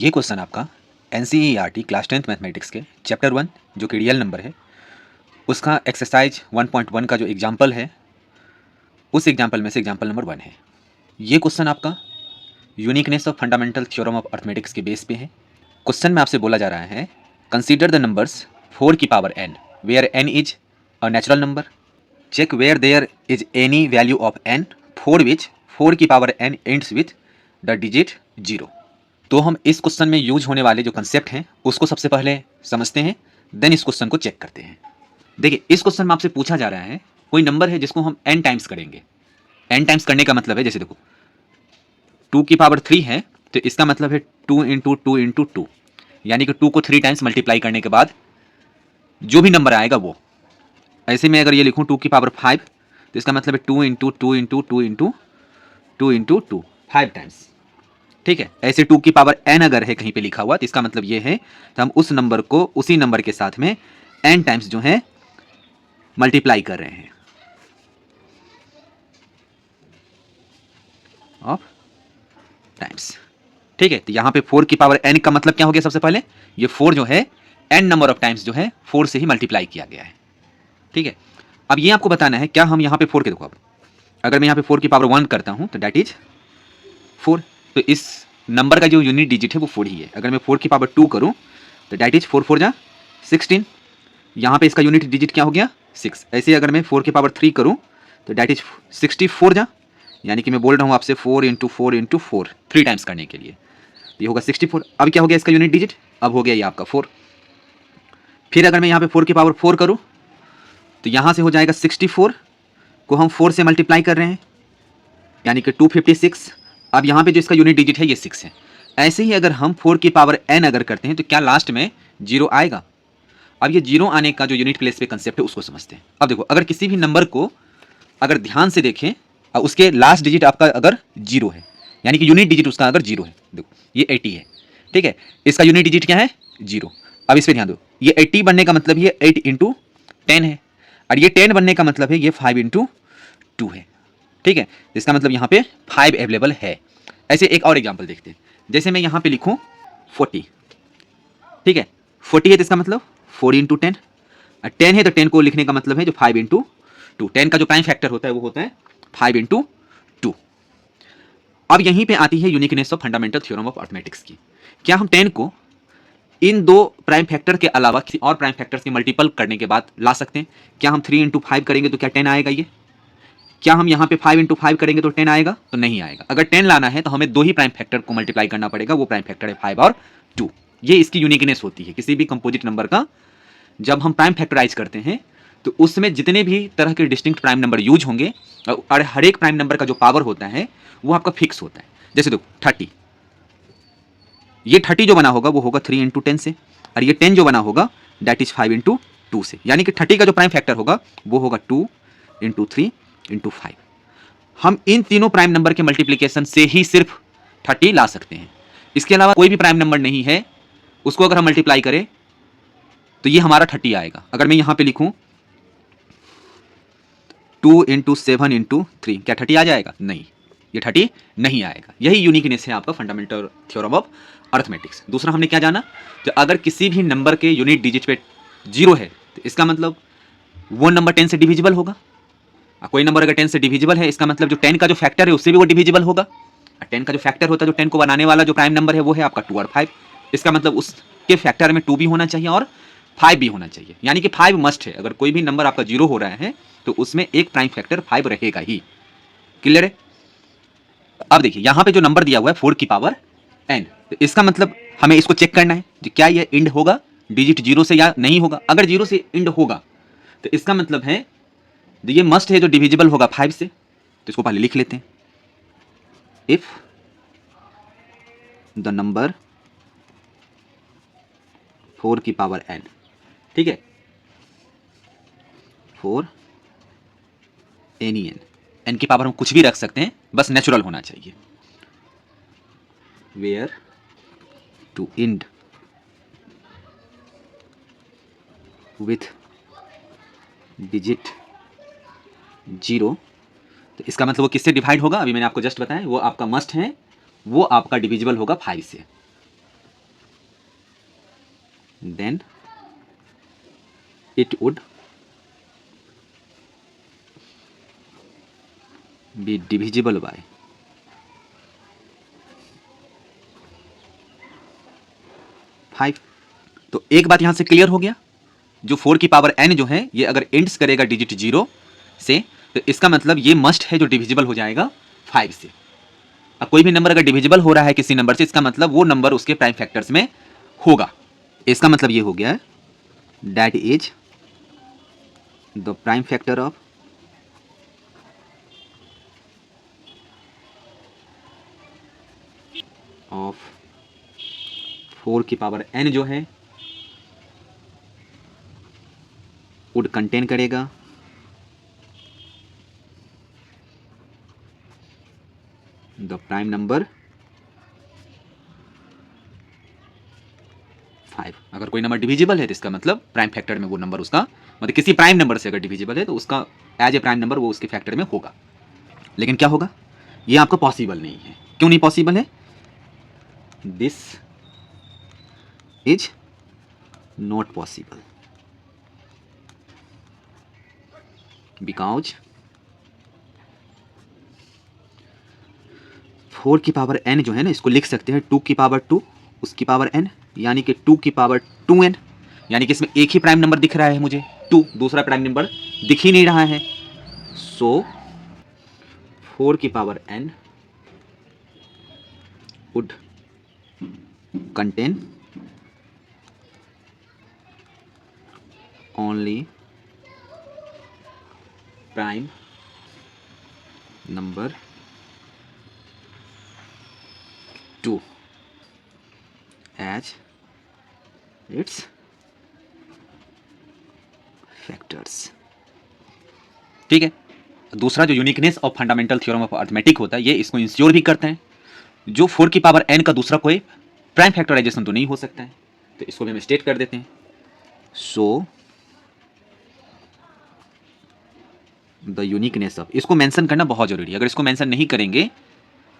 ये क्वेश्चन आपका NCERT class 10th mathematics के चैप्टर 1 जो कि रियल नंबर है उसका एक्सरसाइज 1.1 का जो एग्जाम्पल है उस एग्जाम्पल में से एग्जाम्पल नंबर 1 है। ये क्वेश्चन आपका uniqueness of fundamental theorem of arithmetics के बेस पे है। क्वेश्चन में आपसे बोला जा रहा है कंसीडर द नंबर्स 4 की power n where n is a natural number, check where there is any value of n for which 4 की power n ends with the digit 0। तो हम इस क्वेश्चन में यूज होने वाले जो कंसेप्ट हैं उसको सबसे पहले समझते हैं, देन इस क्वेश्चन को चेक करते हैं। देखिए इस क्वेश्चन में आपसे पूछा जा रहा है कोई नंबर है जिसको हम n टाइम्स करेंगे। n टाइम्स करने का मतलब है जैसे देखो 2 की पावर 3 है तो इसका मतलब है 2 इंटू 2 इंटू 2, यानी कि 2 को 3 टाइम्स मल्टीप्लाई करने के बाद जो भी नंबर आएगा वो। ऐसे में अगर ये लिखूं 2 की पावर 5 तो इसका मतलब है 2 into 2 into 2 into 2 into 2 5 times. ठीक है, ऐसे 2 की पावर n अगर है कहीं पे लिखा हुआ तो इसका मतलब ये है तो हम उस नंबर को उसी नंबर के साथ में n टाइम्स जो है मल्टीप्लाई कर रहे हैं ऑफ टाइम्स। ठीक है, तो यहां पे 4 की पावर n का मतलब क्या हो गया, सबसे पहले ये 4 जो है n नंबर ऑफ टाइम्स जो है 4 से ही मल्टीप्लाई किया गया है। ठीक है, अब ये आपको बताना है क्या हम यहां पे 4 के देखो, अब अगर मैं यहां पे 4 की पावर 1 करता हूं तो दैट इज 4, तो इस नंबर का जो यूनिट डिजिट है वो 4 ही है। अगर मैं 4 की पावर 2 करूं तो दैट इज 4 4 जा 16, यहाँ पे इसका यूनिट डिजिट क्या हो गया 6। ऐसे अगर मैं 4 की पावर 3 करूं तो दैट इज 64 जा, यानी कि मैं बोल रहा हूँ आपसे 4 इंटू 4 इंटू 4 3 टाइम्स करने के लिए, ये होगा 64। अब क्या हो गया इसका यूनिट डिजिट, अब हो गया ये आपका 4। फिर अगर मैं यहाँ पे 4 की पावर 4 करूँ तो यहाँ से हो जाएगा 64 को हम 4 से मल्टीप्लाई कर रहे हैं यानी कि 256। अब यहाँ पे जो इसका यूनिट डिजिट है ये 6 है। ऐसे ही अगर हम 4 की पावर n अगर करते हैं तो क्या लास्ट में 0 आएगा। अब ये 0 आने का जो यूनिट प्लेस पे कंसेप्ट है उसको समझते हैं। अब देखो अगर किसी भी नंबर को अगर ध्यान से देखें और उसके लास्ट डिजिट आपका अगर 0 है यानी कि यूनिट डिजिट उसका अगर 0 है, देखो ये 80 है। ठीक है, इसका यूनिट डिजिट क्या है 0। अब इस पर ध्यान दो, ये 80 बनने का मतलब ये 8 इंटू 10 है और ये 10 बनने का मतलब है ये 5 इंटू 2 है। ठीक है, इसका मतलब यहाँ पे 5 अवेलेबल है। ऐसे एक और एग्जांपल देखते हैं, जैसे मैं यहाँ पे लिखूँ 40। ठीक है, 40 है तो इसका मतलब 4 इंटू 10, 10 है तो 10 को लिखने का मतलब है जो 5 इंटू 2, 10 का जो प्राइम फैक्टर होता है वो होता है 5 इंटू 2। अब यहीं पे आती है uniqueness of fundamental theorem of arithmetics की। क्या हम 10 को इन दो प्राइम फैक्टर के अलावा किसी और प्राइम फैक्टर से मल्टीपल करने के बाद ला सकते हैं? क्या हम 3 इंटू 5 करेंगे तो क्या 10 आएगा ये? क्या हम यहाँ पे 5 इंटू 5 करेंगे तो 10 आएगा? तो नहीं आएगा। अगर 10 लाना है तो हमें दो ही प्राइम फैक्टर को मल्टीप्लाई करना पड़ेगा, वो प्राइम फैक्टर है 5 और 2। ये इसकी यूनिकनेस होती है किसी भी कंपोजिट नंबर का। जब हम प्राइम फैक्टराइज करते हैं तो उसमें जितने भी तरह के डिस्टिंक्ट प्राइम नंबर यूज होंगे और हर एक प्राइम नंबर का जो पावर होता है वो आपका फिक्स होता है। जैसे देखो 30, ये 30 जो बना होगा वो होगा 3 इंटू 10 से, और ये 10 जो बना होगा दैट इज 5 इंटू 2 से, यानी कि 30 का जो प्राइम फैक्टर होगा वो होगा 2 इंटू 3 इंटू 5। हम इन तीनों प्राइम नंबर के मल्टीप्लीकेशन से ही सिर्फ 30 ला सकते हैं। इसके अलावा कोई भी प्राइम नंबर नहीं है, उसको अगर हम मल्टीप्लाई करें तो ये हमारा 30 आएगा। अगर मैं यहां पे लिखूं 2 इंटू 7 इंटू 3, क्या 30 आ जाएगा? नहीं, ये 30 नहीं आएगा। यही यूनिकनेस है आपका फंडामेंटल थ्योरम ऑफ अर्थमेटिक्स। दूसरा हमने क्या जाना, तो अगर किसी भी नंबर के यूनिट डिजिट पे 0 है तो इसका मतलब वो नंबर 10 से डिविजिबल होगा। कोई नंबर अगर 10 से डिविजिबल है इसका मतलब जो 10 का जो फैक्टर है उससे भी वो डिविजिबल होगा। 10 का जो फैक्टर होता है, जो 10 को बनाने वाला जो प्राइम नंबर है वो है आपका 2 और 5। इसका मतलब उसके फैक्टर में 2 भी होना चाहिए और 5 भी होना चाहिए, यानी कि 5 मस्ट है। अगर कोई भी नंबर आपका 0 हो रहा है तो उसमें एक प्राइम फैक्टर 5 रहेगा ही। क्लियर है? अब देखिए यहां पे जो नंबर दिया हुआ है 4 की पावर n, तो इसका मतलब हमें इसको चेक करना है कि क्या ये इंड होगा डिजिट 0 से या नहीं होगा। अगर 0 से इंड होगा तो इसका मतलब है ये मस्ट है जो डिविजिबल होगा 5 से, तो इसको पहले लिख लेते हैं। इफ द नंबर 4 की पावर n, ठीक है, 4 एनी n की पावर हम कुछ भी रख सकते हैं, बस नेचुरल होना चाहिए। Where to end with digit 0, तो इसका मतलब वो किससे डिवाइड होगा, अभी मैंने आपको जस्ट बताया, वो आपका मस्ट है, वो आपका डिविजिबल होगा 5 से। then it would be divisible by 5। तो एक बात यहां से क्लियर हो गया, जो 4 की पावर n जो है ये अगर एंड्स करेगा डिजिट 0 से, तो इसका मतलब ये मस्ट है जो डिविजिबल हो जाएगा 5 से। अब कोई भी नंबर अगर डिविजिबल हो रहा है किसी नंबर से, इसका मतलब वो नंबर उसके प्राइम फैक्टर्स में होगा। इसका मतलब ये हो गया that is the prime factor of 4 की पावर n जो है वुड कंटेन करेगा द प्राइम नंबर 5। अगर कोई नंबर डिविजिबल है तो इसका मतलब प्राइम फैक्टर में वो नंबर उसका, मतलब किसी प्राइम नंबर से अगर डिविजिबल है तो उसका एज ए प्राइम नंबर वो उसके फैक्टर में होगा। लेकिन क्या होगा, ये आपका पॉसिबल नहीं है। क्यों नहीं पॉसिबल है? This is not possible because 4 की पावर n जो है ना, इसको लिख सकते हैं 2 की पावर 2 उसकी पावर n, यानी कि 2 की पावर 2n, यानी कि इसमें एक ही प्राइम नंबर दिख रहा है मुझे 2, दूसरा प्राइम नंबर दिख ही नहीं रहा है। सो 4 की power n would contain only prime number 2 as its factors. ठीक है। दूसरा जो uniqueness of fundamental theorem of arithmetic होता है, ये इसको इंश्योर भी करते हैं जो 4 की पावर n का दूसरा कोई प्राइम फैक्टराइजेशन तो नहीं हो सकता है। तो इसको भी हम स्टेट कर देते हैं। सो द यूनिकनेस ऑफ, इसको मेंशन करना बहुत जरूरी है। अगर इसको मेंशन नहीं करेंगे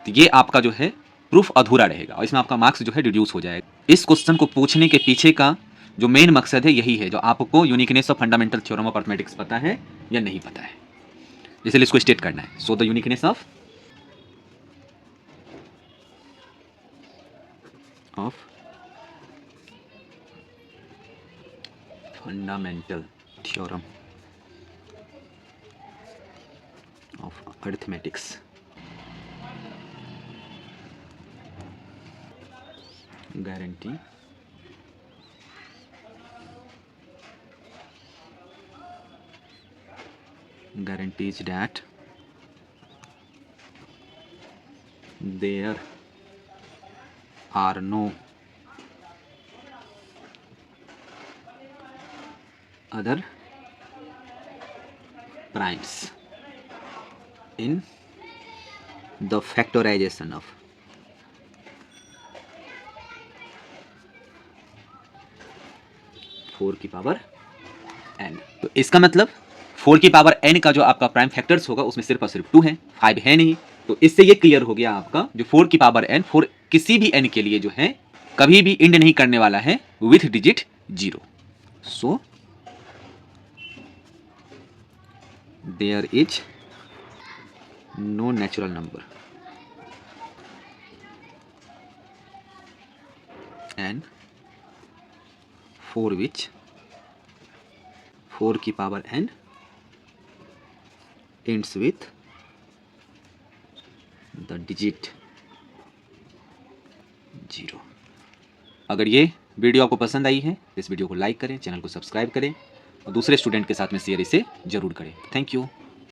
तो ये आपका जो है प्रूफ अधूरा रहेगा और इसमें आपका मार्क्स जो है रिड्यूस हो जाएगा। इस क्वेश्चन को पूछने के पीछे का जो मेन मकसद है यही है, जो आपको uniqueness of fundamental theorem of arithmetics पता है या नहीं पता है, इसलिए इसको स्टेट करना है। So the uniqueness of fundamental theorem of arithmetics guarantees that there are no other primes in the factorization of 4 की पावर n। तो इसका मतलब 4 की पावर n का जो आपका प्राइम फैक्टर्स होगा उसमें सिर्फ और सिर्फ 2 है, 5 है नहीं। तो इससे ये क्लियर हो गया आपका जो 4 की पावर n 4 किसी भी n के लिए जो है कभी भी इंड नहीं करने वाला है with digit 0। So there is no natural number n for which 4 की power n ends with the digit 0। अगर ये वीडियो आपको पसंद आई है तो इस वीडियो को लाइक करें, चैनल को सब्सक्राइब करें और दूसरे स्टूडेंट के साथ में शेयर इसे जरूर करें। Thank you.